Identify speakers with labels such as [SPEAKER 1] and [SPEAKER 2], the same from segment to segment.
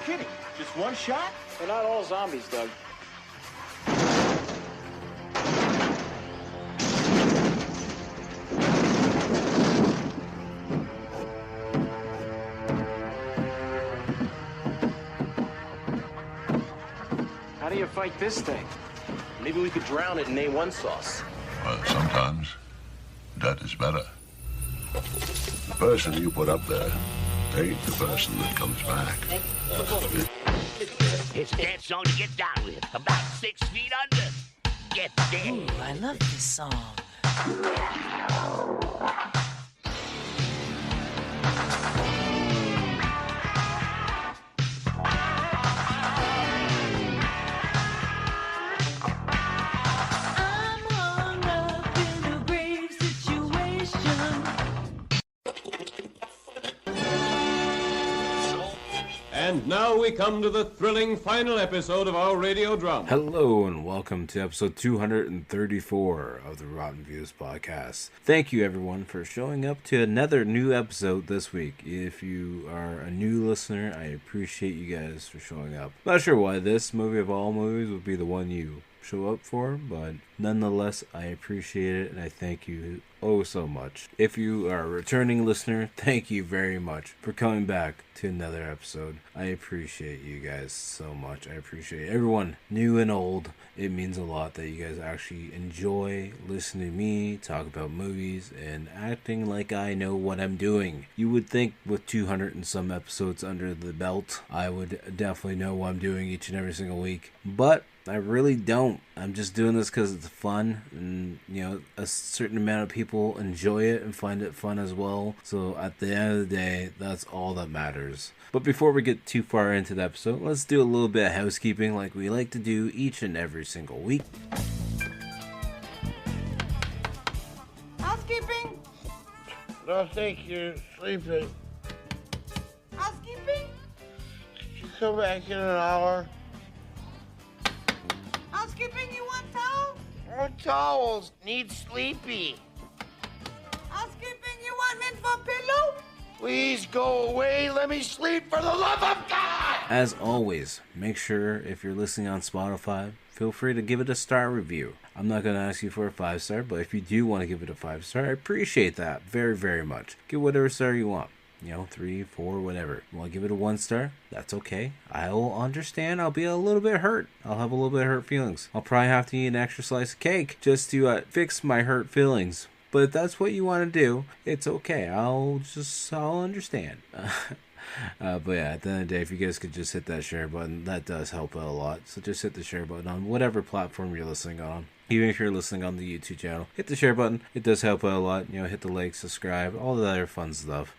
[SPEAKER 1] kidding? Just one shot?
[SPEAKER 2] They're not all zombies, Doug. How do you fight this thing?
[SPEAKER 1] Maybe we could drown it in A1 sauce.
[SPEAKER 3] Well, sometimes that is better. The person you put up there ain't the person that comes back.
[SPEAKER 4] It's a dance song to get down with. About 6 feet under. Get there.
[SPEAKER 5] Ooh, I love this song.
[SPEAKER 6] And now we come to the thrilling final episode of our radio drama.
[SPEAKER 7] Hello and welcome to episode 234 of the Rotten Views podcast. Thank you everyone for showing up to another new episode this week. If you are a new listener, I appreciate you guys for showing up. Not sure why this movie of all movies would be the one you show up for, but nonetheless, I appreciate it and I thank you so much. If you are a returning listener, thank you very much for coming back to another episode. I appreciate you guys so much. I appreciate everyone, new and old. It means a lot that you guys actually enjoy listening to me talk about movies and acting like I know what I'm doing. You would think with 200 and some episodes under the belt, I would definitely know what I'm doing each and every single week, but I really don't. I'm just doing this because it's fun, and a certain amount of people enjoy it and find it fun as well. So at the end of the day, that's all that matters. But before we get too far into the episode, let's do a little bit of housekeeping like we like to do each and every single week.
[SPEAKER 8] Housekeeping?
[SPEAKER 9] I think you're sleeping.
[SPEAKER 8] Housekeeping?
[SPEAKER 9] Could you come back in an hour?
[SPEAKER 8] Housekeeping, you want towel?
[SPEAKER 9] More towels. Need sleepy.
[SPEAKER 8] Housekeeping, you want mint for pillow?
[SPEAKER 9] Please go away. Let me sleep for the love of God.
[SPEAKER 7] As always, make sure if you're listening on Spotify, feel free to give it a star review. I'm not going to ask you for a 5-star, but if you do want to give it a 5-star, I appreciate that very, very much. Give whatever star you want. 3, 4, whatever. You want to give it a 1-star? That's okay. I will understand. I'll be a little bit hurt. I'll have a little bit of hurt feelings. I'll probably have to eat an extra slice of cake just to fix my hurt feelings. But if that's what you want to do, it's okay. I'll understand. But yeah, at the end of the day, if you guys could just hit that share button, that does help out a lot. So just hit the share button on whatever platform you're listening on. Even if you're listening on the YouTube channel, hit the share button. It does help out a lot. Hit the like, subscribe, all the other fun stuff.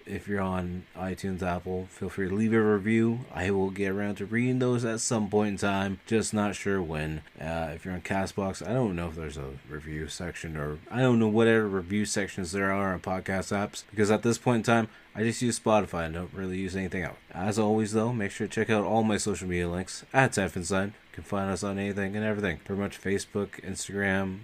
[SPEAKER 7] If you're on iTunes, Apple, feel free to leave a review. I will get around to reading those at some point in time. Just not sure when. If you're on CastBox, I don't know if there's a review section, or I don't know whatever review sections there are on podcast apps, because at this point in time, I just use Spotify and don't really use anything else. As always, though, make sure to check out all my social media links at Inside. You can find us on anything and everything. Pretty much Facebook, Instagram,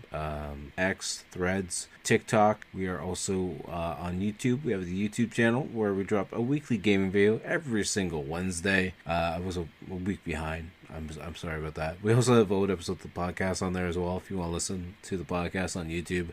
[SPEAKER 7] X, Threads, TikTok. We are also on YouTube. We have the YouTube channel where we drop a weekly gaming video every single Wednesday. I was a week behind. I'm sorry about that. We also have old episodes of the podcast on there as well if you want to listen to the podcast on YouTube.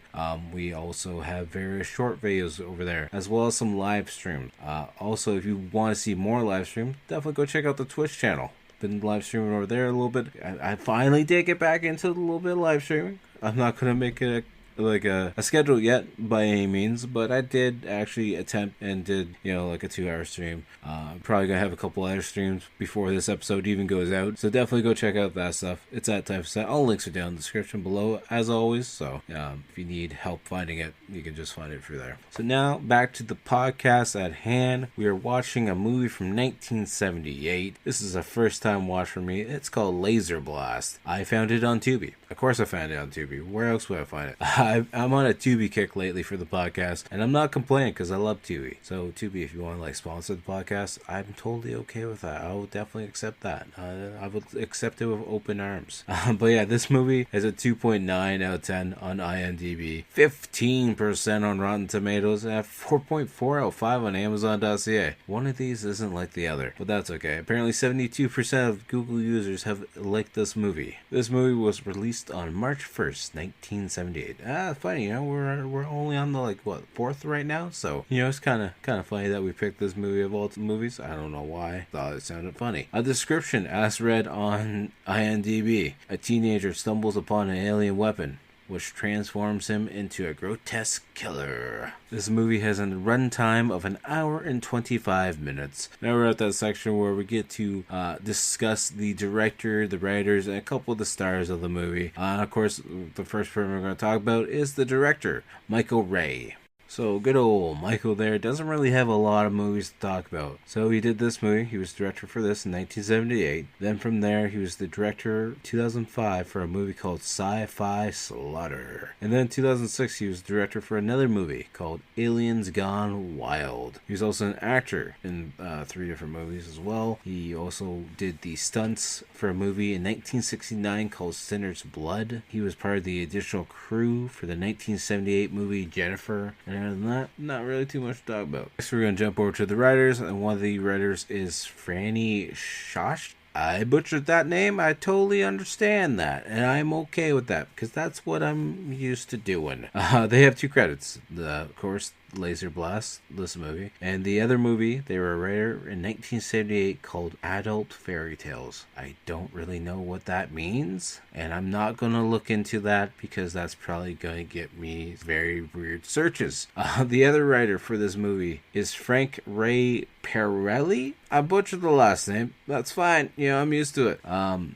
[SPEAKER 7] We also have various short videos over there, as well as some live streams. Also, if you want to see more live streams, definitely go check out the Twitch channel. Been live streaming over there a little bit. I finally did get back into a little bit of live streaming. I'm not going to make it a schedule yet by any means, but I did actually attempt and did a 2-hour stream. I'm probably gonna have a couple other streams before this episode even goes out, so definitely go check out that stuff. It's at Type of Set. All links are down in the description below as always, so if you need help finding it, you can just find it through there. So now back to the podcast at hand. We are watching a movie from 1978. This is a first time watch for me. It's called Laserblast. I found it on Tubi. Of course I found it on Tubi. Where else would I find it? I'm on a Tubi kick lately for the podcast, and I'm not complaining because I love Tubi. So Tubi, if you want to like sponsor the podcast, I'm totally okay with that. I will definitely accept that. I would accept it with open arms. But yeah, this movie is a 2.9 out of 10 on IMDb, 15% on Rotten Tomatoes, and 4.4 out of 5 on Amazon.ca. One of these isn't like the other, but that's okay. Apparently 72% of Google users have liked this movie. This movie was released on March 1st, 1978. Funny, we're only on the fourth right now, so it's kind of funny that we picked this movie of all movies. I don't know why. Thought it sounded funny. A description as read on IMDb: a teenager stumbles upon an alien weapon which transforms him into a grotesque killer. This movie has a runtime of 1 hour and 25 minutes. Now we're at that section where we get to discuss the director, the writers, and a couple of the stars of the movie. Of course, the first person we're going to talk about is the director, Michael Ray. So good old Michael there doesn't really have a lot of movies to talk about. So he did this movie. He was director for this in 1978. Then from there, he was the director 2005 for a movie called Sci-Fi Slaughter. And then in 2006, he was director for another movie called Aliens Gone Wild. He was also an actor in 3 different movies as well. He also did the stunts for a movie in 1969 called Sinner's Blood. He was part of the additional crew for the 1978 movie Jennifer. And other than that, not really too much to talk about. Next, we're going to jump over to the writers, and one of the writers is Franny Shosh. I butchered that name. I totally understand that, and I'm okay with that because that's what I'm used to doing. They have 2 credits. Of course, Laserblast, this movie, and the other movie they were a writer in 1978 called Adult Fairy Tales. I don't really know what that means, and I'm not going to look into that because that's probably going to get me very weird searches. The other writer for this movie is Frank Ray Perelli. I butchered the last name. That's fine. I'm used to it.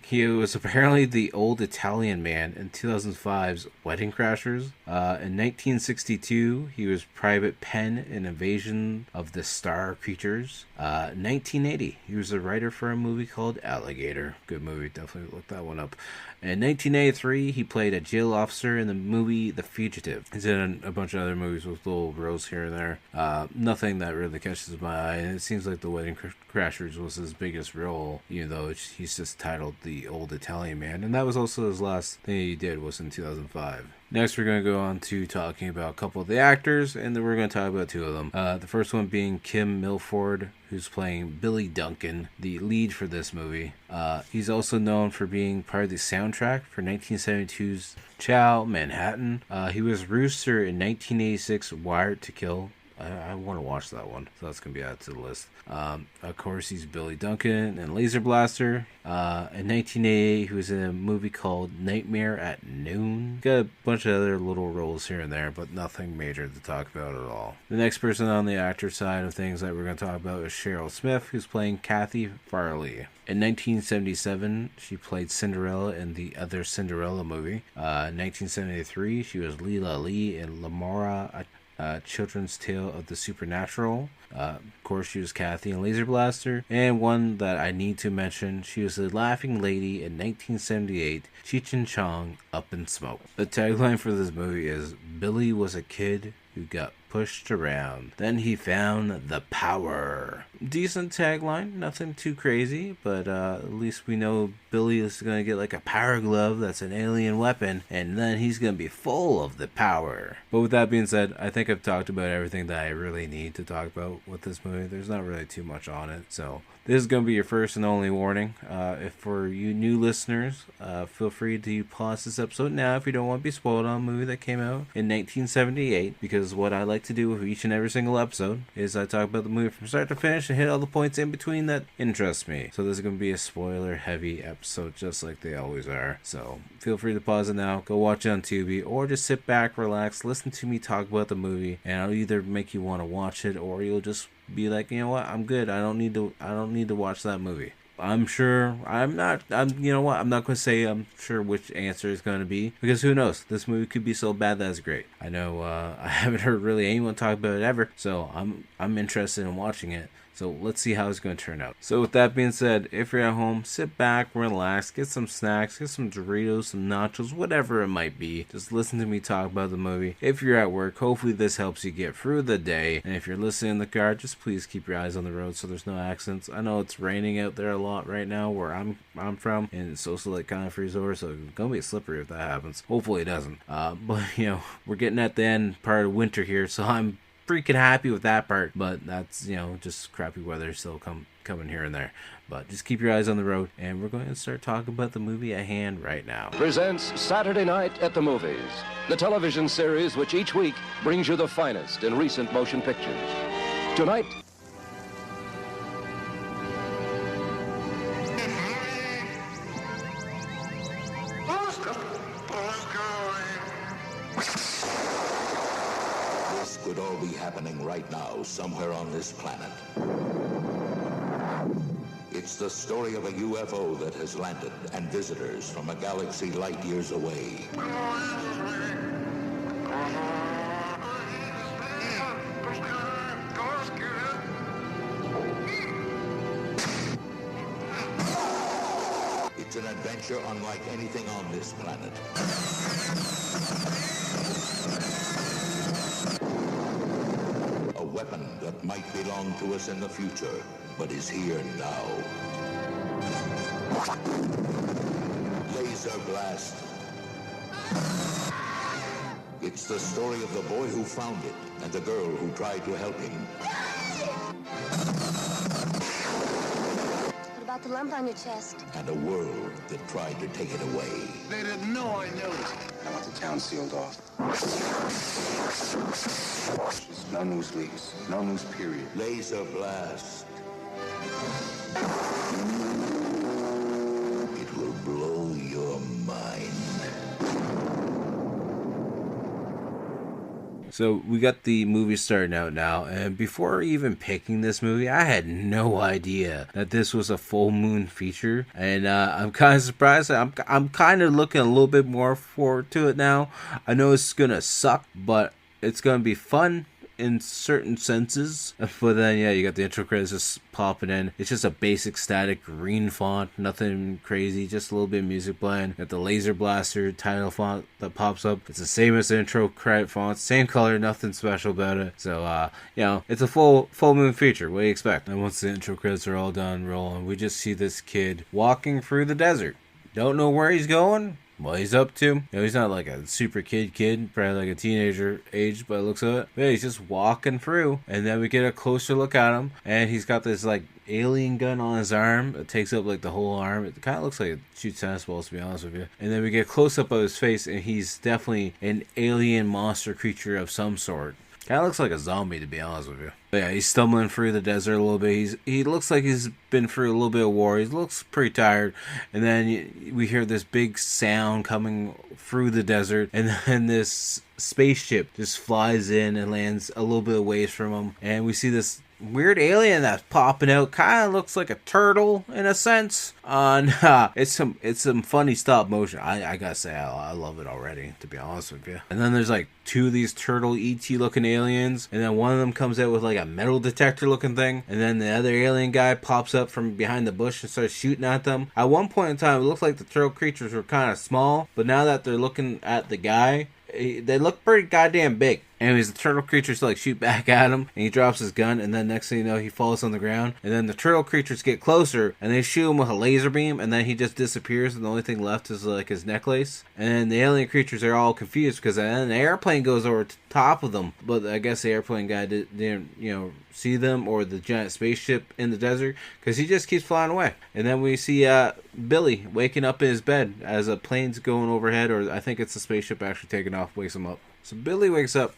[SPEAKER 7] He was apparently the old Italian man in 2005's Wedding Crashers. In 1962, he was Private Penn in Invasion of the Star Creatures. 1980, he was a writer for a movie called Alligator. Good movie. Definitely look that one up. In 1983, he played a jail officer in the movie The Fugitive. He's in a bunch of other movies with little roles here and there. Nothing that really catches my eye. And it seems like The Wedding Crashers was his biggest role, even though he's just titled The Old Italian Man. And that was also his last thing he did was in 2005. Next, we're going to go on to talking about a couple of the actors, and then we're going to talk about 2 of them. The first one being Kim Milford, who's playing Billy Duncan, the lead for this movie. He's also known for being part of the soundtrack for 1972's Chow Manhattan. He was Rooster in 1986 Wired to Kill. I want to watch that one, so that's going to be added to the list. Of course, he's Billy Duncan and Laser Blaster. In 1988, he was in a movie called Nightmare at Noon. Got a bunch of other little roles here and there, but nothing major to talk about at all. The next person on the actor side of things that we're going to talk about is Cheryl Smith, who's playing Kathy Farley. In 1977, she played Cinderella in the other Cinderella movie. In 1973, she was Leela Lee in Lamora, Children's Tale of the Supernatural. Of course, she was Kathy in Laser Blaster. And one that I need to mention, she was the laughing lady in 1978, Cheech and Chong, Up in Smoke. The tagline for this movie is, Billy was a kid who got pushed around. Then he found the power. Decent tagline, nothing too crazy, but at least we know Billy is going to get like a power glove that's an alien weapon, and then he's going to be full of the power. But with that being said, I think I've talked about everything that I really need to talk about with this movie. There's not really too much on it, so this is going to be your first and only warning. If for you new listeners, feel free to pause this episode now if you don't want to be spoiled on a movie that came out in 1978, because what I like to do with each and every single episode is I talk about the movie from start to finish and hit all the points in between that interest me. So this is going to be a spoiler heavy episode just like they always are. So feel free to pause it now, go watch it on Tubi, or just sit back, relax, listen to me talk about the movie, and I'll either make you want to watch it or you'll just be like, you know what, I'm good. I don't need to watch that movie. I'm not going to say I'm sure which answer is going to be, because who knows? This movie could be so bad that it's great. I know I haven't heard really anyone talk about it ever, so I'm interested in watching it. So let's see how it's going to turn out. So with that being said, if you're at home, sit back, relax, get some snacks, get some Doritos, some nachos, whatever it might be. Just listen to me talk about the movie. If you're at work, hopefully this helps you get through the day. And if you're listening in the car, just please keep your eyes on the road so there's no accidents. I know it's raining out there a lot right now where I'm from, and it's also like kind of freeze over, so it's gonna be slippery if that happens. Hopefully it doesn't. But you know, we're getting at the end part of winter here, so I'm freaking happy with that part. But that's, you know, just crappy weather still coming here and there. But just keep your eyes on the road, and we're going to start talking about the movie at hand right now.
[SPEAKER 5] Presents Saturday Night at the Movies, the television series which each week brings you the finest in recent motion pictures. Tonight,
[SPEAKER 10] this could all be happening right now, somewhere on this planet. It's the story of a UFO that has landed and visitors from a galaxy light years away. It's an adventure unlike anything on this planet. A weapon that might belong to us in the future, but is here now. Laserblast. It's the story of the boy who found it and the girl who tried to help him.
[SPEAKER 11] What about the lump on your chest?
[SPEAKER 10] And a world that tried to take it away.
[SPEAKER 9] They didn't know I knew it.
[SPEAKER 12] I want the town sealed off. No news leaks. No news, period.
[SPEAKER 10] Laserblast. It will blow your mind.
[SPEAKER 7] So we got the movie starting out now, and before even picking this movie, I had no idea that this was a full moon feature, and I'm kind of surprised. I'm kind of looking a little bit more forward to it now. I know it's gonna suck, but it's gonna be fun in certain senses. But then, yeah, you got the intro credits just popping in. It's just a basic static green font, nothing crazy, just a little bit of music playing. Got the Laser Blaster title font that pops up. It's the same as the intro credit font, same color, nothing special about it. So, you know, it's a full moon feature. What do you expect? And once the intro credits are all done rolling, we just see this kid walking through the desert. Don't know where he's going, what he's up to. You know, he's not like a super kid, probably like a teenager age by the looks of it. But yeah, he's just walking through, and then we get a closer look at him, and he's got this like alien gun on his arm. It takes up like the whole arm. It kind of looks like it shoots tennis balls, to be honest with you. And then we get a close up of his face, and he's definitely an alien monster creature of some sort. Kind of looks like a zombie, to be honest with you. But yeah, he's stumbling through the desert a little bit. He looks like he's been through a little bit of war. He looks pretty tired. And then we hear this big sound coming through the desert. And then this spaceship just flies in and lands a little bit away from him. And we see this weird alien that's popping out. Kind of looks like a turtle in a sense. It's some funny stop motion. I gotta say, I love it already, to be honest with you. And then there's like two of these turtle ET looking aliens, and then one of them comes out with like a metal detector looking thing, and then the other alien guy pops up from behind the bush and starts shooting at them. At one point in time, it looked like the turtle creatures were kind of small, but now that they're looking at the guy, they look pretty goddamn big. Anyways, the turtle creatures like shoot back at him, and he drops his gun, and then next thing you know, he falls on the ground, and then the turtle creatures get closer, and they shoot him with a laser beam, and then he just disappears, and the only thing left is like his necklace. And then the alien creatures are all confused, because then the airplane goes over top of them, but I guess the airplane guy didn't, you know, see them, or the giant spaceship in the desert, because he just keeps flying away. And then we see Billy waking up in his bed as a plane's going overhead, or I think it's the spaceship actually taking off, wakes him up. So Billy wakes up.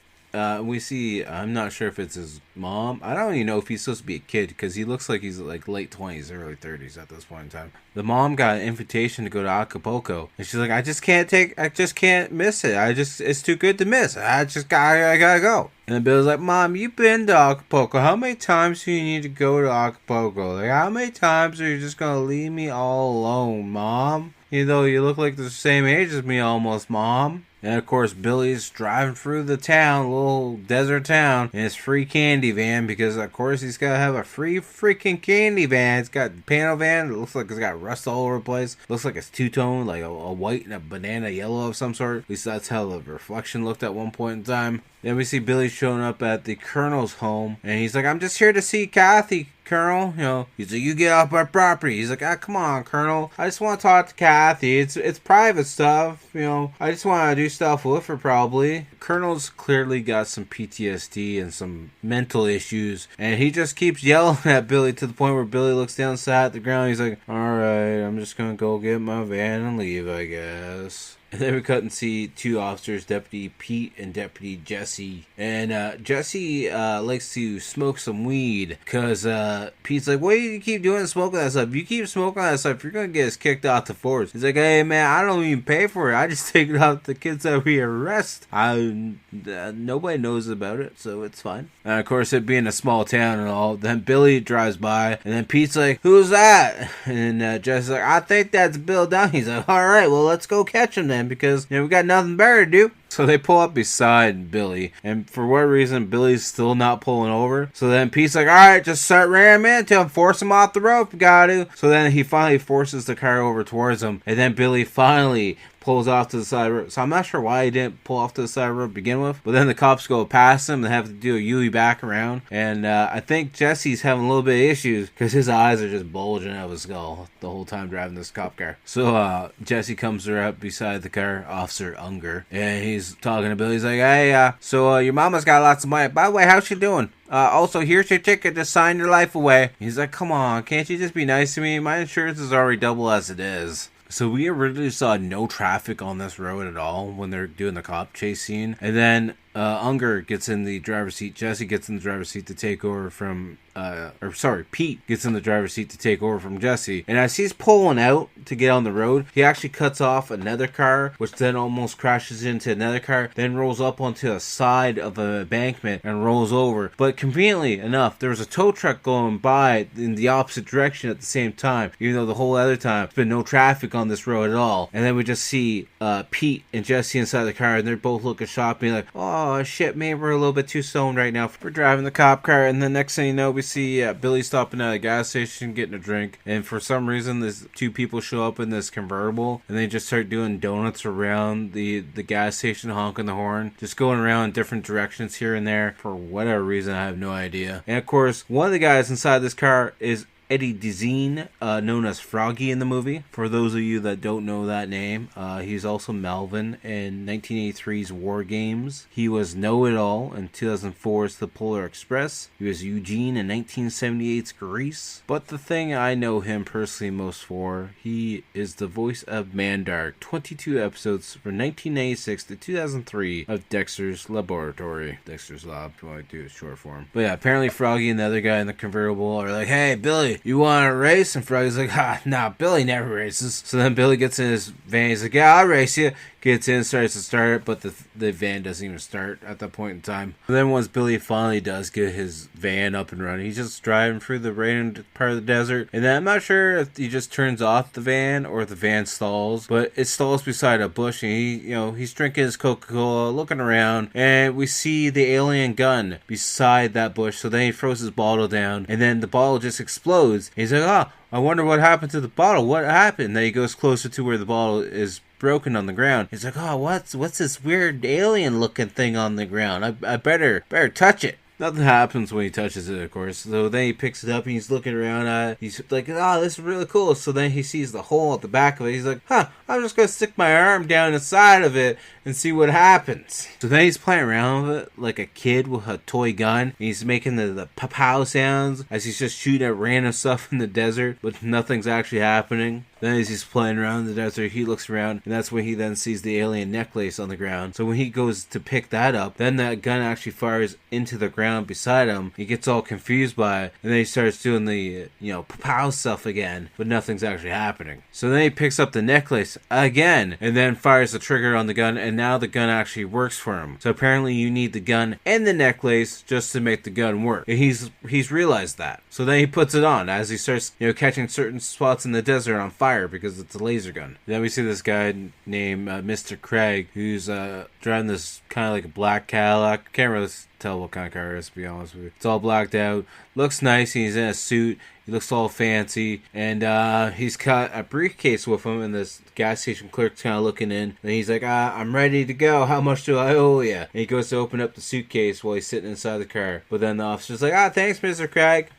[SPEAKER 7] We see, I'm not sure if it's his mom. I don't even know if he's supposed to be a kid, because he looks like he's like late 20s, early 30s at this point in time. The mom got an invitation to go to Acapulco, and she's like, I just can't miss it. It's too good to miss. I gotta go. And then Bill's like, Mom, you've been to Acapulco. How many times do you need to go to Acapulco? Like, how many times are you just gonna leave me all alone, Mom? You know, you look like the same age as me almost, Mom. And of course, Billy's driving through the town, little desert town, in his free candy van because, of course, he's got to have a free freaking candy van. It's got a panel van. It looks like it's got rust all over the place. Looks like it's two-tone, like a white and a banana yellow of some sort. At least that's how the reflection looked at one point in time. Then we see Billy showing up at the Colonel's home, and he's like, I'm just here to see Kathy, Colonel. You know, he's like, you get off my property. He's like, come on, Colonel. I just want to talk to Kathy. It's private stuff. You know, I just want to do stuff with her, probably. Colonel's clearly got some PTSD and some mental issues, and he just keeps yelling at Billy to the point where Billy looks down sad at the ground. He's like, all right, I'm just going to go get my van and leave, I guess. And then we cut and see two officers, Deputy Pete and Deputy Jesse. And Jesse likes to smoke some weed because Pete's like, what do you keep doing smoking that stuff? If you keep smoking that stuff, you're going to get us kicked out the force. He's like, hey, man, I don't even pay for it. I just take it out the kids that we arrest. Nobody knows about it, so it's fine. And, of course, it being a small town and all, then Billy drives by, and then Pete's like, who's that? And Jesse's like, I think that's Bill Dunn. He's like, all right, well, let's go catch him then, because we got nothing better to do. So they pull up beside Billy, and for what reason, Billy's still not pulling over. So then Pete's like, alright, just start ramming him into him, force him off the road if you gotta. So then he finally forces the car over towards him, and then Billy finally pulls off to the side of the road. So I'm not sure why he didn't pull off to the side of the road to begin with, but then the cops go past him and have to do a U-turn back around, and I think Jesse's having a little bit of issues because his eyes are just bulging out of his skull the whole time driving this cop car. So Jesse comes up beside the car, Officer Unger, and he's talking to Billy. He's like, hey, so your mama's got lots of money. By the way, how's she doing? Also, here's your ticket to sign your life away. He's like, come on, can't you just be nice to me? My insurance is already double as it is. So we originally saw no traffic on this road at all when they're doing the cop chase scene. And then Unger gets in the driver's seat. Jesse gets in the driver's seat to take over from... Pete gets in the driver's seat to take over from Jesse. And as he's pulling out to get on the road, he actually cuts off another car, which then almost crashes into another car, then rolls up onto a side of an embankment and rolls over. But conveniently enough, there was a tow truck going by in the opposite direction at the same time, even though the whole other time there's been no traffic on this road at all. And then we just see Pete and Jesse inside the car, and they're both looking shocked, being like, oh shit, man, we're a little bit too stoned right now for driving the cop car. And the next thing you know, we see Billy stopping at a gas station getting a drink, and for some reason there's two people show up in this convertible, and they just start doing donuts around the gas station, honking the horn, just going around in different directions here and there for whatever reason. I have no idea. And of course, one of the guys inside this car is Eddie Dezine, known as Froggy in the movie. For those of you that don't know that name, he's also Melvin in 1983's War Games. He was Know-It-All in 2004's The Polar Express. He was Eugene in 1978's Grease. But the thing I know him personally most for, he is the voice of Mandark, 22 episodes from 1996 to 2003 of Dexter's Laboratory. Dexter's Lab, if you want to do a short form. But yeah, apparently Froggy and the other guy in the convertible are like, hey, Billy, you want to race? And Froggy's like, nah, Billy never races. So then Billy gets in his van. He's like, yeah, I'll race you. Gets in, starts to start it, but the van doesn't even start at that point in time. And then once Billy finally does get his van up and running, he's just driving through the random part of the desert. And then I'm not sure if he just turns off the van or if the van stalls, but it stalls beside a bush, and he's drinking his Coca-Cola, looking around, and we see the alien gun beside that bush. So then he throws his bottle down, and then the bottle just explodes. And he's like, oh, I wonder what happened to the bottle. What happened? And then he goes closer to where the bottle is broken on the ground. He's like, oh, what's this weird alien looking thing on the ground? I better touch it. Nothing happens when he touches it, of course. So then he picks it up and he's looking around. He's like, oh, this is really cool. So then he sees the hole at the back of it. He's like, I'm just going to stick my arm down inside of it and see what happens. So then he's playing around with it like a kid with a toy gun. And he's making the pow sounds as he's just shooting at random stuff in the desert, but nothing's actually happening. Then as he's playing around in the desert, he looks around, and that's when he then sees the alien necklace on the ground. So when he goes to pick that up, then that gun actually fires into the ground beside him. He gets all confused by it, and then he starts doing the, pow stuff again, but nothing's actually happening. So then he picks up the necklace again, and then fires the trigger on the gun, and now the gun actually works for him. So apparently you need the gun and the necklace just to make the gun work. And he's realized that. So then he puts it on as he starts, catching certain spots in the desert on fire. fire because it's a laser gun. Then we see this guy named Mr. Craig, who's driving this kind of like a black Cadillac. Can't really tell what kind of car it is, to be honest with you. It's all blacked out. Looks nice. He's in a suit. He looks all fancy. And he's got a briefcase with him, and this gas station clerk's kind of looking in. And he's like, I'm ready to go. How much do I owe you? And he goes to open up the suitcase while he's sitting inside the car. But then the officer's like, thanks, Mr. Craig.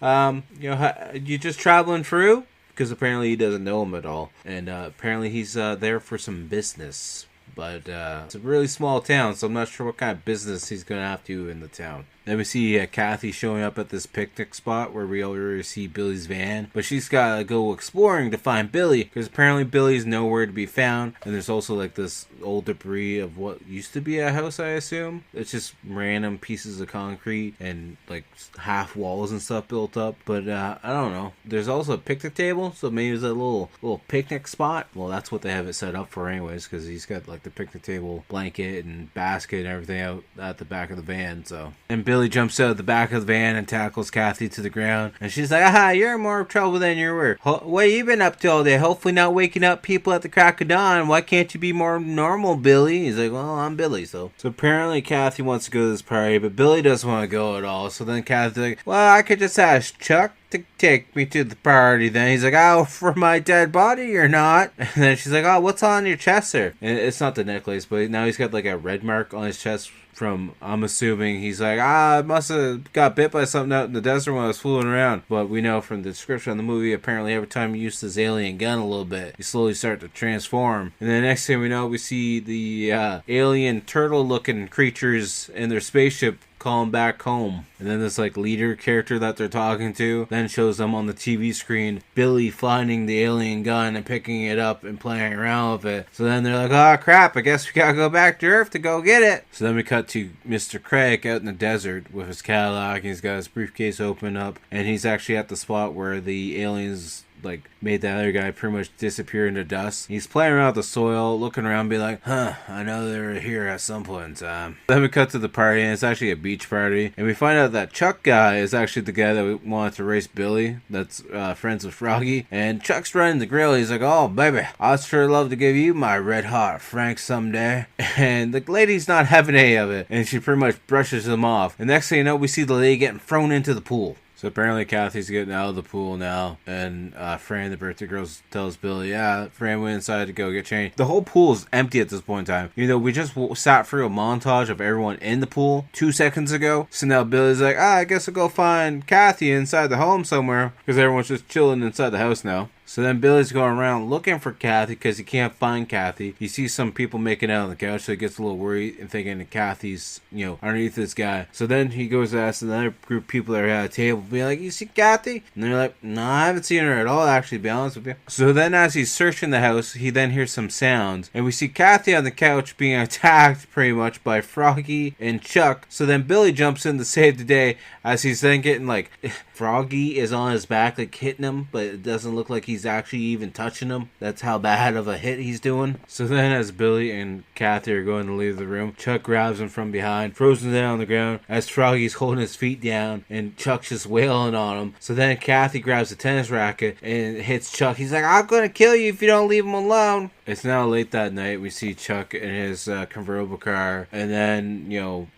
[SPEAKER 7] You just traveling through? Because apparently he doesn't know him at all. And apparently he's there for some business. But it's a really small town, so I'm not sure what kind of business he's going to have to do in the town. Then we see Kathy showing up at this picnic spot where we already see Billy's van. But she's got to go exploring to find Billy, because apparently Billy's nowhere to be found. And there's also like this old debris of what used to be a house, I assume. It's just random pieces of concrete and like half walls and stuff built up. But I don't know. There's also a picnic table, so maybe it's a little picnic spot. Well, that's what they have it set up for anyways, because he's got like the picnic table blanket and basket and everything out at the back of the van. So, and Billy jumps out of the back of the van and tackles Kathy to the ground. And she's like, you're in more trouble than you were. What have you been up to all day? Hopefully not waking up people at the crack of dawn. Why can't you be more normal, Billy? He's like, well, I'm Billy, so. So apparently Kathy wants to go to this party, but Billy doesn't want to go at all. So then Kathy's like, well, I could just ask Chuck to take me to the party. Then he's like, for my dead body or not? And then she's like, what's on your chest there? And it's not the necklace, but now he's got like a red mark on his chest from, I'm assuming, he's like, I must have got bit by something out in the desert when I was fooling around. But we know from the description of the movie, apparently every time you use this alien gun a little bit, you slowly start to transform. And then next thing we know, we see the alien turtle looking creatures in their spaceship call him back home. And then this like leader character that they're talking to then shows them on the TV screen Billy finding the alien gun and picking it up and playing around with it. So then they're like, crap, I guess we gotta go back to Earth to go get it. So then we cut to Mr. Craig out in the desert with his Cadillac. He's got his briefcase open up, and he's actually at the spot where the aliens like made that other guy pretty much disappear into dust. He's playing around with the soil, looking around, be like, I know they were here at some point in time. Then we cut to the party, and it's actually a beach party, and we find out that Chuck guy is actually the guy that wanted to race Billy, that's friends with Froggy. And Chuck's running the grill. He's like, baby, I'd sure love to give you my red hot Frank someday. And the lady's not having any of it, and she pretty much brushes him off. And next thing you know, we see the lady getting thrown into the pool. So apparently Kathy's getting out of the pool now, and Fran, the birthday girl, tells Billy, Fran went inside to go get changed. The whole pool is empty at this point in time. You know, we just sat through a montage of everyone in the pool 2 seconds ago. So now Billy's like, I guess I'll go find Kathy inside the home somewhere, because everyone's just chilling inside the house now. So then Billy's going around looking for Kathy because he can't find Kathy. He sees some people making out on the couch, so he gets a little worried and thinking that Kathy's, underneath this guy. So then he goes to ask another group of people that are at a table, being like, you see Kathy? And they're like, no, I haven't seen her at all, actually, to be honest with you. So then as he's searching the house, he then hears some sounds. And we see Kathy on the couch being attacked pretty much by Froggy and Chuck. So then Billy jumps in to save the day as he's then getting like, Froggy is on his back, like hitting him, but it doesn't look like he's actually even touching him. That's how bad of a hit he's doing. So then as Billy and Kathy are going to leave the room, Chuck grabs him from behind, throws him down on the ground as Froggy's holding his feet down and Chuck's just wailing on him. So then Kathy grabs a tennis racket and hits Chuck. He's like, I'm gonna kill you if you don't leave him alone. It's now late that night. We see Chuck in his convertible car, and then,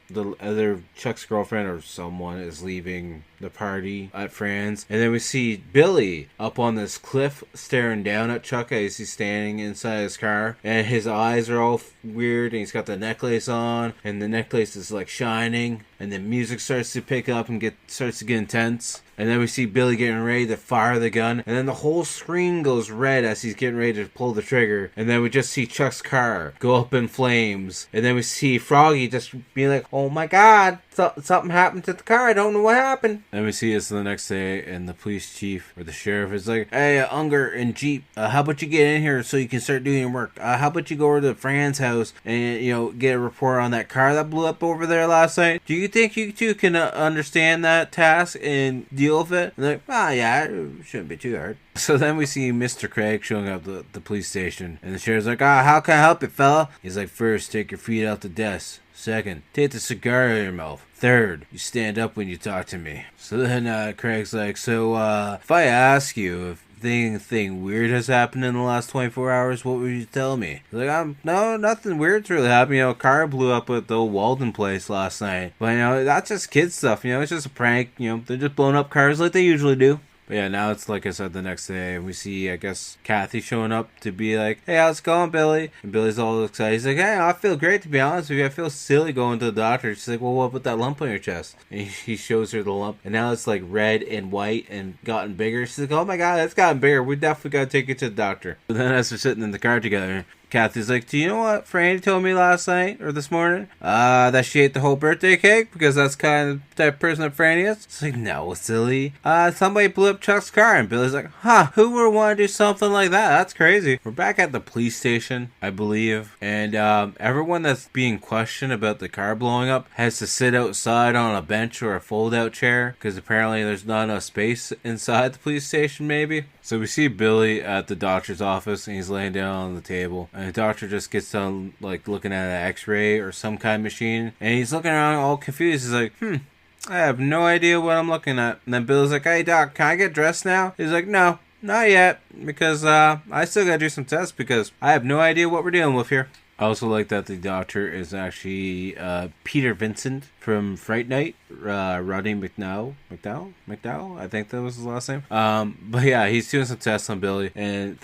[SPEAKER 7] the other Chuck's girlfriend or someone is leaving the party at Fran's. And then we see Billy up on this cliff staring down at Chuck as he's standing inside his car. And his eyes are all weird, and he's got the necklace on, and the necklace is like shining. And the music starts to pick up and starts to get intense. And then we see Billy getting ready to fire the gun. And then the whole screen goes red as he's getting ready to pull the trigger. And then we just see Chuck's car go up in flames. And then we see Froggy just being like, oh my god, something happened to the car. I don't know what happened. Then we see us the next day, and the police chief or the sheriff is like, hey, Unger and Jeep, how about you get in here so you can start doing your work? How about you go over to Fran's house and, get a report on that car that blew up over there last night? Do you think you two can understand that task and deal with it? And they're like, yeah, it shouldn't be too hard. So then we see Mr. Craig showing up at the police station, and the sheriff's like, how can I help you, fella? He's like, first, take your feet off the desk. Second, take the cigar out of your mouth. Third, you stand up when you talk to me. So then Craig's like, so if I ask you if anything weird has happened in the last 24 hours, what would you tell me? He's like, no, nothing weird's really happened. A car blew up at the old Walden place last night. But, that's just kid stuff. It's just a prank. They're just blowing up cars like they usually do. But yeah, now it's like I said, the next day, and we see, I guess, Kathy showing up to be like, hey, how's it going, Billy? And Billy's all excited. He's like, hey, I feel great, to be honest with you. I feel silly going to the doctor. She's like, well, what about that lump on your chest? And he shows her the lump, and now it's like red and white and gotten bigger. She's like, oh my god, it's gotten bigger. We definitely got to take it to the doctor. But then as they're sitting in the car together, Kathy's like, do you know what Franny told me last night or this morning? That she ate the whole birthday cake because that's kind of the type of person that Franny is? It's like, no, silly. Somebody blew up Chuck's car. And Billy's like, who would want to do something like that? That's crazy. We're back at the police station, I believe. And everyone that's being questioned about the car blowing up has to sit outside on a bench or a fold-out chair because apparently there's not enough space inside the police station, maybe. So we see Billy at the doctor's office, and he's laying down on the table. And the doctor just gets done, like, looking at an x-ray or some kind of machine. And he's looking around all confused. He's like, I have no idea what I'm looking at. And then Billy's like, hey, Doc, can I get dressed now? He's like, no, not yet. Because I still gotta do some tests because I have no idea what we're dealing with here. I also like that the doctor is actually Peter Vincent from Fright Night, Rodney McDowell, I think that was his last name. But yeah, he's doing some tests on Billy, and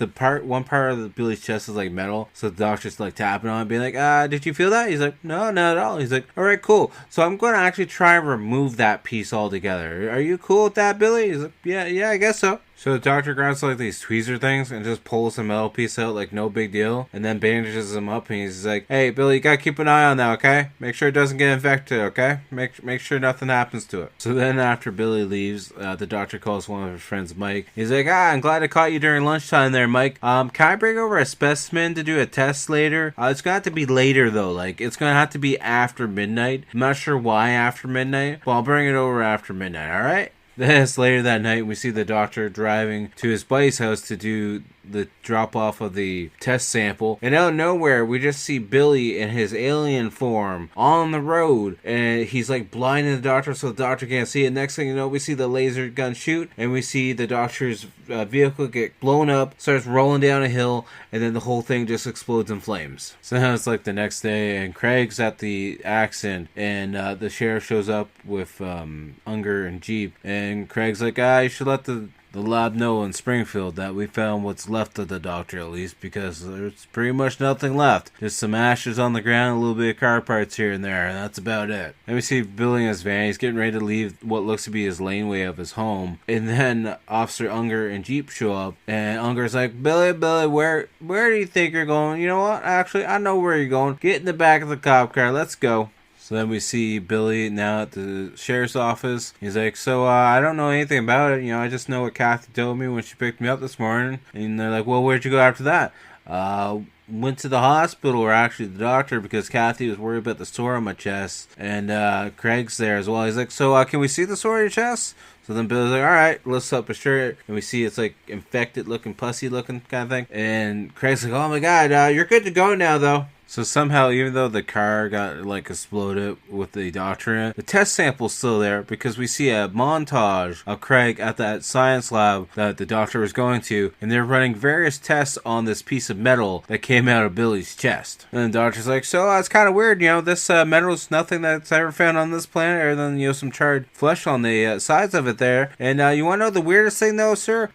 [SPEAKER 7] one part of Billy's chest is like metal, so the doctor's like tapping on it, being like, did you feel that? He's like, no, not at all. He's like, all right, cool. So I'm going to actually try and remove that piece altogether. Are you cool with that, Billy? He's like, yeah, I guess so. So the doctor grabs like these tweezer things and just pulls the metal piece out like no big deal, and then bandages him up, and he's like, hey, Billy, you gotta keep an eye on that, okay? Make sure it doesn't get infected, okay? Make sure nothing happens to it. So then after Billy leaves, the doctor calls one of his friends, Mike. He's like, I'm glad I caught you during lunchtime there, Mike. Can I bring over a specimen to do a test later? It's gonna have to be later though, like it's gonna have to be after midnight. I'm not sure why after midnight, but I'll bring it over after midnight, alright? Then it's later that night, we see the doctor driving to his buddy's house to do the drop off of the test sample, and out of nowhere we just see Billy in his alien form on the road, and he's like blinding the doctor so the doctor can't see it. Next thing you know, we see the laser gun shoot, and we see the doctor's vehicle get blown up, starts rolling down a hill, and then the whole thing just explodes in flames. So now it's like the next day, and Craig's at the accident, and the sheriff shows up with Unger and Jeep, and Craig's like, you should let the lab know in Springfield that we found what's left of the doctor, at least, because there's pretty much nothing left. Just some ashes on the ground, a little bit of car parts here and there, and that's about it. Then we see Billy in his van. He's getting ready to leave what looks to be his laneway of his home, and then Officer Unger and Jeep show up, and Unger's like, Billy, where do you think you're going? You know what? Actually, I know where you're going. Get in the back of the cop car. Let's go. So then we see Billy now at the sheriff's office. He's like, so I don't know anything about it. I just know what Kathy told me when she picked me up this morning. And they're like, well, where'd you go after that? Went to the hospital, or actually the doctor, because Kathy was worried about the sore on my chest. And Craig's there as well. He's like, so can we see the sore on your chest? So then Billy's like, all right, lifts up his shirt, and we see it's like infected looking, pussy looking kind of thing. And Craig's like, oh my god, you're good to go now though. So somehow, even though the car got like exploded with the doctor in it, the test sample's still there, because we see a montage of Craig at that science lab that the doctor was going to, and they're running various tests on this piece of metal that came out of Billy's chest. And the doctor's like, so it's kind of weird, this metal's nothing that's ever found on this planet, other than some charred flesh on the sides of it there. And you want to know the weirdest thing though, sir?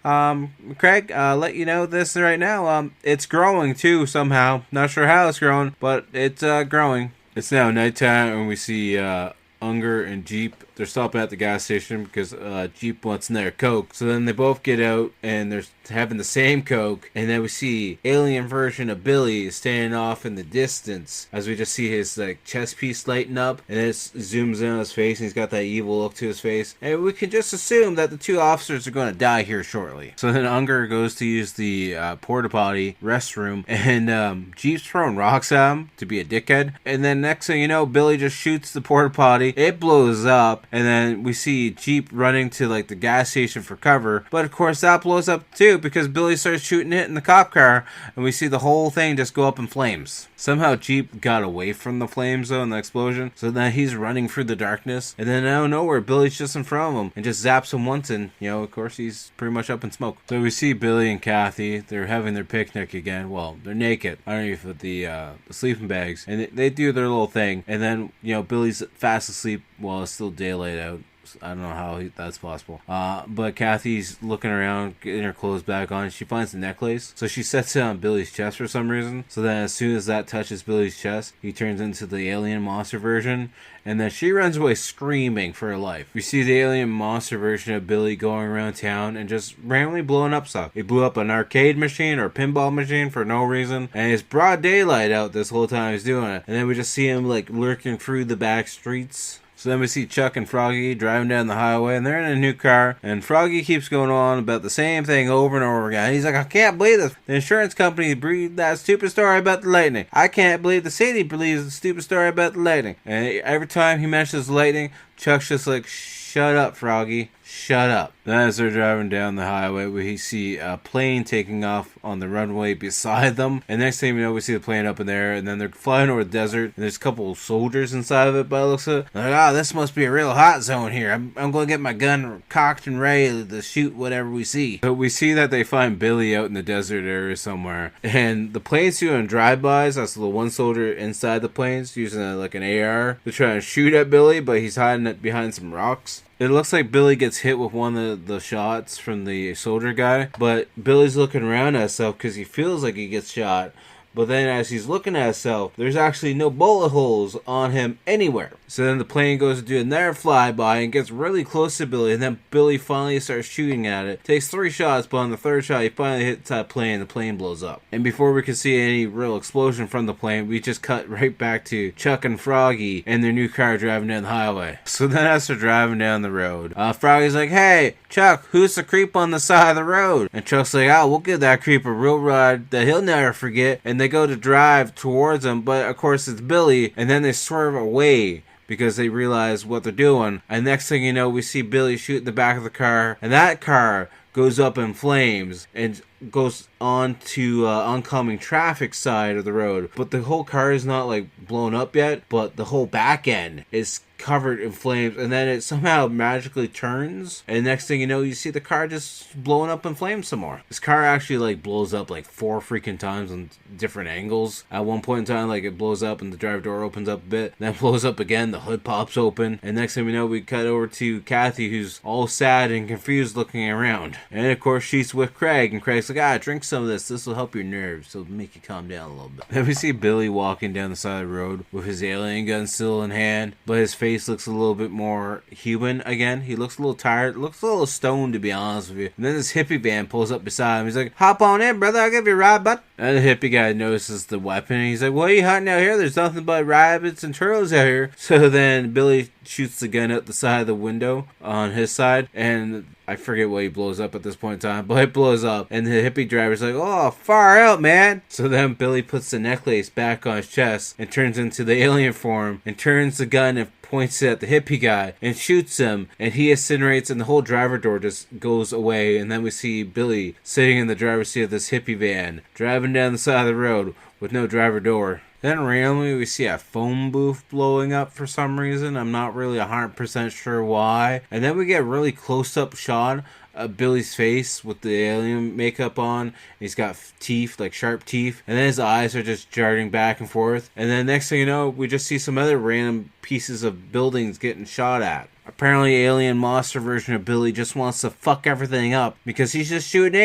[SPEAKER 7] Craig, let you know this right now. It's growing too somehow. Not sure how it's growing, but it's growing. It's now nighttime, and we see Unger and Jeep. They're stopping at the gas station because Jeep wants their Coke. So then they both get out, and they're having the same Coke. And then we see alien version of Billy standing off in the distance, as we just see his chest piece lighten up, and it zooms in on his face, and he's got that evil look to his face. And we can just assume that the two officers are going to die here shortly. So then Unger goes to use the porta potty restroom, and Jeep's throwing rocks at him to be a dickhead. And then next thing you know, Billy just shoots the porta potty. It blows up. up. And then we see Jeep running to like the gas station for cover. But of course that blows up too because Billy starts shooting it in the cop car. And we see the whole thing just go up in flames. Somehow Jeep got away from the flames though in the explosion. So now he's running through the darkness. And then out of nowhere, Billy's just in front of him and just zaps him once. And, you know, of course, he's pretty much up in smoke. So we see Billy and Kathy. They're having their picnic again. Well, they're naked underneath with the sleeping bags. And they do their little thing. And then, you know, Billy's fast asleep while it's still daylight out. I don't know how that's possible. But Kathy's looking around, getting her clothes back on. She finds the necklace. So she sets it on Billy's chest for some reason. So then as soon as that touches Billy's chest, he turns into the alien monster version. And then she runs away screaming for her life. We see the alien monster version of Billy going around town and just randomly blowing up stuff. He blew up an arcade machine or a pinball machine for no reason. And it's broad daylight out this whole time he's doing it. And then we just see him like lurking through the back streets. So then we see Chuck and Froggy driving down the highway, and they're in a new car, and Froggy keeps going on about the same thing over and over again. He's like, I can't believe this. The insurance company breathed that stupid story about the lightning. I can't believe the city believes the stupid story about the lightning. And every time he mentions lightning, Chuck's just like, shut up, Froggy. Shut up. Then as they're driving down the highway, we see a plane taking off on the runway beside them. And next thing we know, we see the plane up in there. And then they're flying over the desert. And there's a couple of soldiers inside of it by the looks of it. They're like, this must be a real hot zone here. I'm going to get my gun cocked and ready to shoot whatever we see. So we see that they find Billy out in the desert area somewhere. And the plane's doing drive-bys. That's the one soldier inside the plane's using like an AR to try and shoot at Billy. But he's hiding it behind some rocks. It looks like Billy gets hit with one of the shots from the soldier guy, but Billy's looking around at himself because he feels like he gets shot. But then as he's looking at himself, there's actually no bullet holes on him anywhere. So then the plane goes to do another flyby and gets really close to Billy. And then Billy finally starts shooting at it. Takes 3 shots, but on the 3rd shot, he finally hits that plane. The plane blows up. And before we can see any real explosion from the plane, we just cut right back to Chuck and Froggy and their new car driving down the highway. So then as they're driving down the road, Froggy's like, hey, Chuck, who's the creep on the side of the road? And Chuck's like, we'll give that creep a real ride that he'll never forget. And they go to drive towards him, but of course it's Billy, and then they swerve away because they realize what they're doing. And next thing you know, we see Billy shoot the back of the car, and that car goes up in flames and goes on to oncoming traffic side of the road. But the whole car is not like blown up yet, but the whole back end is covered in flames, and then it somehow magically turns, and next thing you know, you see the car just blowing up in flames some more. This car actually like blows up like 4 freaking times on different angles. At one point in time, like it blows up and the drive door opens up a bit, then blows up again, the hood pops open, and next thing we know, we cut over to Kathy, who's all sad and confused looking around. And of course she's with Craig, and Craig's like, drink some of this will help your nerves, it'll make you calm down a little bit. Then we see Billy walking down the side of the road with his alien gun still in hand, but his face looks a little bit more human again. He looks a little tired, looks a little stoned, to be honest with you. And then this hippie van pulls up beside him. He's like, hop on in, brother, I'll give you a ride, bud. And the hippie guy notices the weapon, and he's like, what are you hunting out here? There's nothing but rabbits and turtles out here. So then Billy shoots the gun out the side of the window on his side, and I forget what he blows up at this point in time, but it blows up, and the hippie driver's like, oh, far out, man. So then Billy puts the necklace back on his chest and turns into the alien form and turns the gun and points it at the hippie guy and shoots him, and he incinerates, and the whole driver door just goes away. And then we see Billy sitting in the driver's seat of this hippie van driving down the side of the road with no driver door. Then randomly we see a phone booth blowing up for some reason. I'm not really 100% sure why. And then we get a really close-up shot of Billy's face with the alien makeup on. He's got teeth, like sharp teeth. And then his eyes are just darting back and forth. And then next thing you know, we just see some other random pieces of buildings getting shot at. Apparently, alien monster version of Billy just wants to fuck everything up because he's just shooting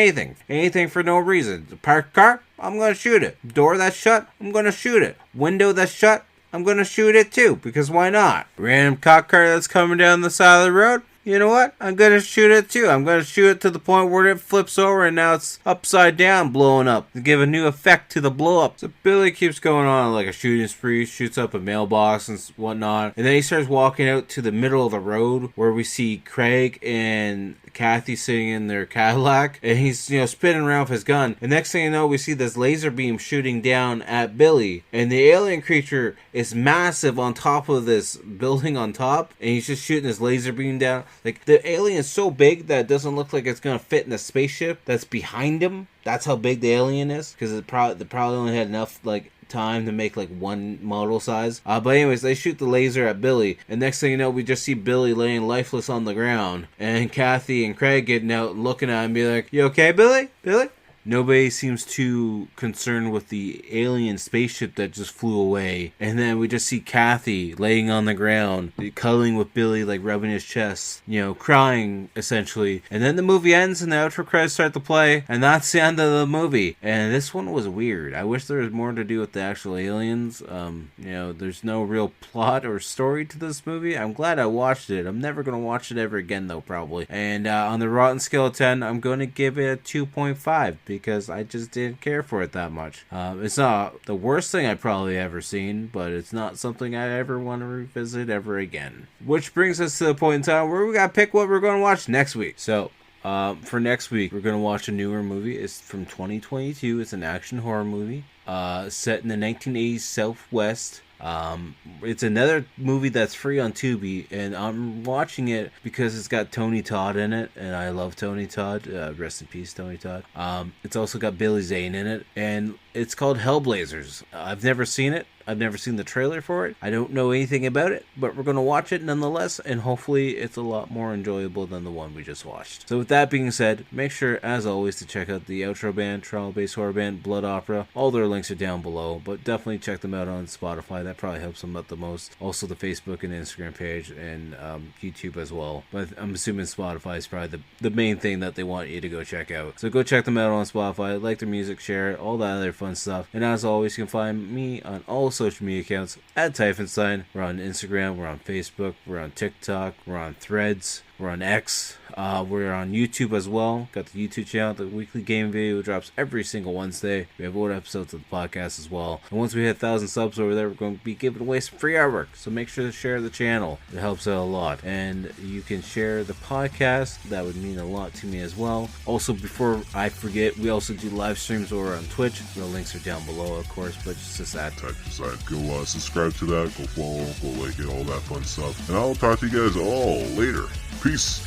[SPEAKER 7] anything for no reason. The parked car, I'm gonna shoot it. Door that's shut, I'm gonna shoot it. Window that's shut, I'm gonna shoot it too, because why not? Random cop car that's coming down the side of the road, you know what? I'm gonna shoot it too. I'm gonna shoot it to the point where it flips over and now it's upside down, blowing up to give a new effect to the blow up. So Billy keeps going on like a shooting spree, shoots up a mailbox and whatnot, and then he starts walking out to the middle of the road where we see Craig and Kathy sitting in their Cadillac, and he's, spinning around with his gun. And next thing you know, we see this laser beam shooting down at Billy, and the alien creature is massive on top of this building on top, and he's just shooting his laser beam down. Like, the alien is so big that it doesn't look like it's gonna fit in the spaceship that's behind him. That's how big the alien is, because they probably only had enough, time to make one model size. But anyways, they shoot the laser at Billy, and next thing you know, we just see Billy laying lifeless on the ground, and Kathy and Craig getting out and looking at him and be like, "You okay, Billy? Billy?" Nobody seems too concerned with the alien spaceship that just flew away. And then we just see Kathy laying on the ground, cuddling with Billy, rubbing his chest, crying, essentially. And then the movie ends and the outro credits start to play, and that's the end of the movie. And this one was weird. I wish there was more to do with the actual aliens. There's no real plot or story to this movie. I'm glad I watched it. I'm never going to watch it ever again, though, probably. And on the rotten scale of 10, I'm going to give it a 2.5. Because I just didn't care for it that much. It's not the worst thing I've probably ever seen, but it's not something I ever want to revisit ever again. Which brings us to the point in time where we gotta pick what we're going to watch next week. So, for next week, we're going to watch a newer movie. It's from 2022. It's an action horror movie set in the 1980s Southwest. It's another movie that's free on Tubi, and I'm watching it because it's got Tony Todd in it, and I love Tony Todd. Rest in peace, Tony Todd. It's also got Billy Zane in it, and it's called Hellblazers. I've never seen it. I've never seen the trailer for it. I don't know anything about it, but we're going to watch it nonetheless, and hopefully it's a lot more enjoyable than the one we just watched. So with that being said, make sure, as always, to check out the outro band, Toronto-based horror band, Blood Opera. All their links are down below, but definitely check them out on Spotify. That probably helps them out the most. Also the Facebook and Instagram page, and YouTube as well. But I'm assuming Spotify is probably the main thing that they want you to go check out. So go check them out on Spotify, like their music, share it, all that other fun stuff. And as always, you can find me on all social media accounts at Typhonstein. We're on Instagram, we're on Facebook, we're on TikTok, we're on Threads, we're on X, we're on YouTube as well. Got the YouTube channel. The weekly game video drops every single Wednesday. We have old episodes of the podcast as well. And once we hit 1,000 subs over there, we're going to be giving away some free artwork. So make sure to share the channel. It helps out a lot. And you can share the podcast. That would mean a lot to me as well. Also, before I forget, we also do live streams over on Twitch. The links are down below, of course, but just that.
[SPEAKER 3] Go subscribe to that, go follow, go like it, all that fun stuff. And I'll talk to you guys all later. Peace.